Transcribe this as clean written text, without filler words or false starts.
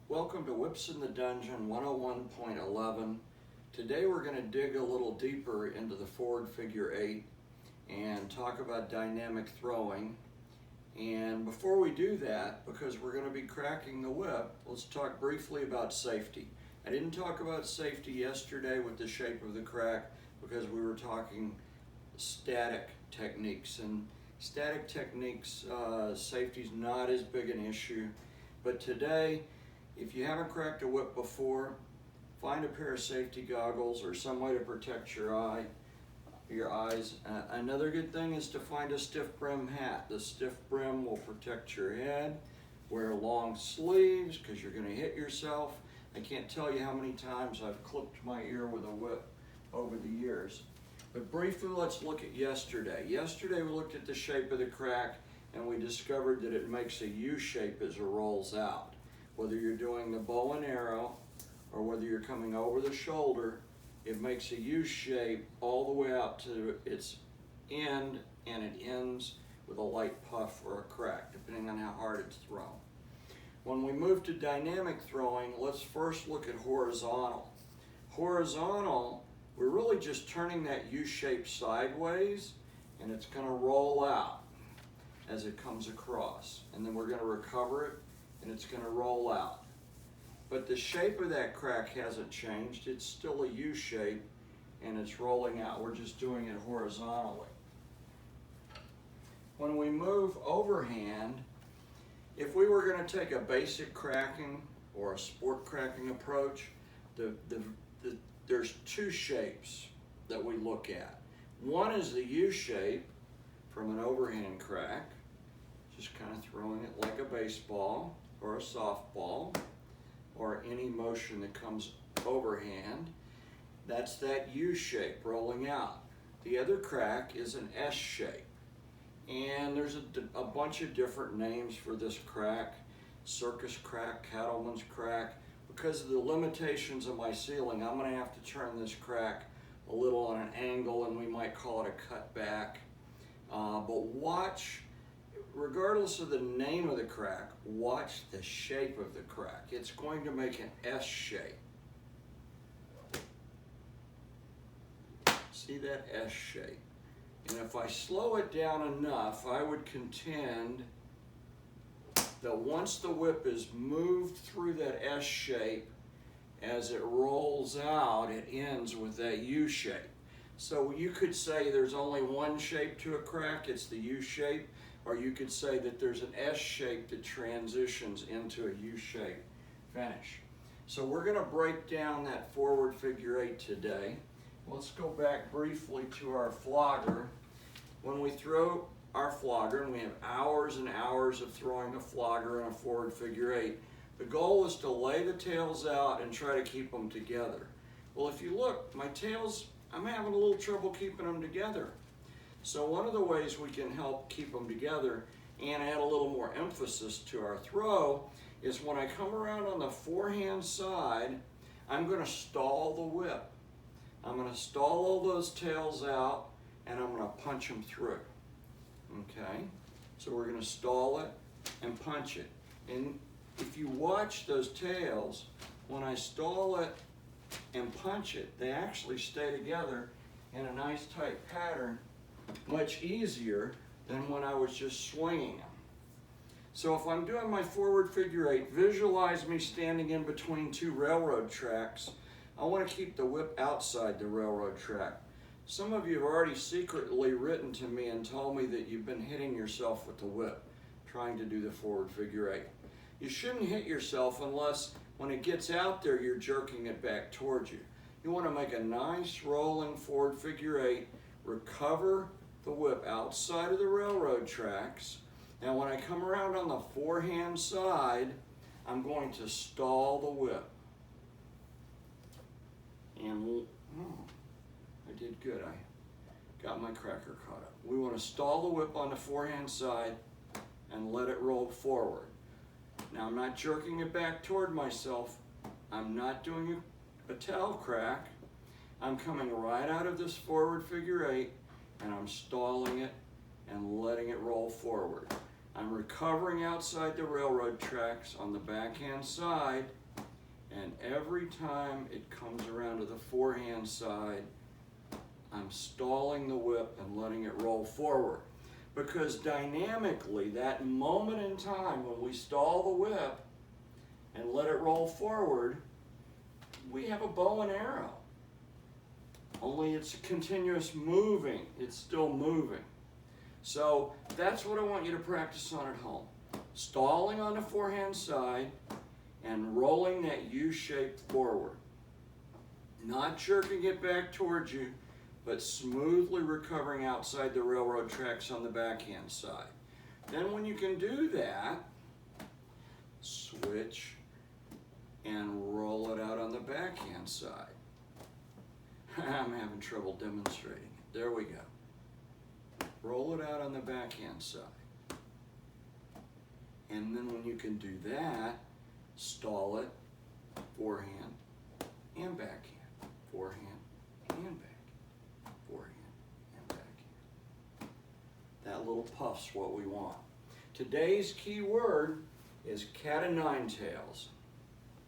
Welcome to Whips in the Dungeon 101.11. Today we're going to dig a little deeper into the forward figure 8 and talk about dynamic throwing. And before we do that, because we're going to be cracking the whip, let's talk briefly about safety. I didn't talk about safety yesterday with the shape of the crack because we were talking static techniques. And static techniques, safety's not as big an issue. But today, if you haven't cracked a whip before, find a pair of safety goggles or some way to protect your eyes. Another good thing is to find a stiff brim hat. The stiff brim will protect your head. Wear long sleeves because you're going to hit yourself. I can't tell you how many times I've clipped my ear with a whip over the years. But briefly, let's look at yesterday. Yesterday we looked at the shape of the crack and we discovered that it makes a U shape as it rolls out. Whether you're doing the bow and arrow or whether you're coming over the shoulder, it makes a U shape all the way out to its end, and it ends with a light puff or a crack, depending on how hard it's thrown. When we move to dynamic throwing, let's first look at horizontal. Horizontal, we're really just turning that U shape sideways, and it's going to roll out as it comes across. And then we're going to recover it, and it's going to roll out. But the shape of that crack hasn't changed. It's still a U shape, and it's rolling out. We're just doing it horizontally. When we move overhand, if we were going to take a basic cracking or a sport cracking approach, there's two shapes that we look at. One is the U shape from an overhand crack, just kind of throwing it like a baseball or a softball, or any motion that comes overhand. That's that U shape rolling out. The other crack is an S shape. And there's a bunch of different names for this crack: circus crack, cattleman's crack. Because of the limitations of my ceiling, I'm going to have to turn this crack a little on an angle, and we might call it a cutback. But watch, regardless of the name of the crack, watch the shape of the crack. It's going to make an S shape. See that S shape? And if I slow it down enough, I would contend that once the whip is moved through that S shape, as it rolls out, it ends with that U shape. So you could say there's only one shape to a crack, it's the U shape, or you could say that there's an S shape that transitions into a U shape finish. So we're going to break down that forward figure 8 today. Let's go back briefly to our flogger. When we throw our flogger, and we have hours and hours of throwing a flogger in a forward figure 8, the goal is to lay the tails out and try to keep them together. Well, if you look, my tails, I'm having a little trouble keeping them together. So one of the ways we can help keep them together and add a little more emphasis to our throw is when I come around on the forehand side, I'm going to stall the whip. I'm going to stall all those tails out, and I'm going to punch them through. Okay? So we're going to stall it and punch it. And if you watch those tails, when I stall it and punch it, they actually stay together in a nice tight pattern, much easier than when I was just swinging them. So if I'm doing my forward figure 8, visualize me standing in between two railroad tracks. I want to keep the whip outside the railroad track. Some of you have already secretly written to me and told me that you've been hitting yourself with the whip trying to do the forward figure 8. You shouldn't hit yourself unless when it gets out there you're jerking it back towards you. You want to make a nice rolling forward figure 8, recover the whip outside of the railroad tracks. Now when I come around on the forehand side, I'm going to stall the whip. And I did good. I got my cracker caught up. We want to stall the whip on the forehand side and let it roll forward. Now I'm not jerking it back toward myself. I'm not doing a tail crack. I'm coming right out of this forward figure 8, and I'm stalling it and letting it roll forward. I'm recovering outside the railroad tracks on the backhand side, and every time it comes around to the forehand side, I'm stalling the whip and letting it roll forward. Because dynamically, that moment in time when we stall the whip and let it roll forward, we have a bow and arrow. Only it's continuous moving, it's still moving. So that's what I want you to practice on at home. Stalling on the forehand side and rolling that U shape forward. Not jerking it back towards you, but smoothly recovering outside the railroad tracks on the backhand side. Then when you can do that, switch and roll it out on the backhand side. I'm having trouble demonstrating it. There we go. Roll it out on the backhand side. And then when you can do that, stall it, forehand and backhand, forehand and backhand, forehand and backhand. That little puff's what we want. Today's key word is cat o' nine tails.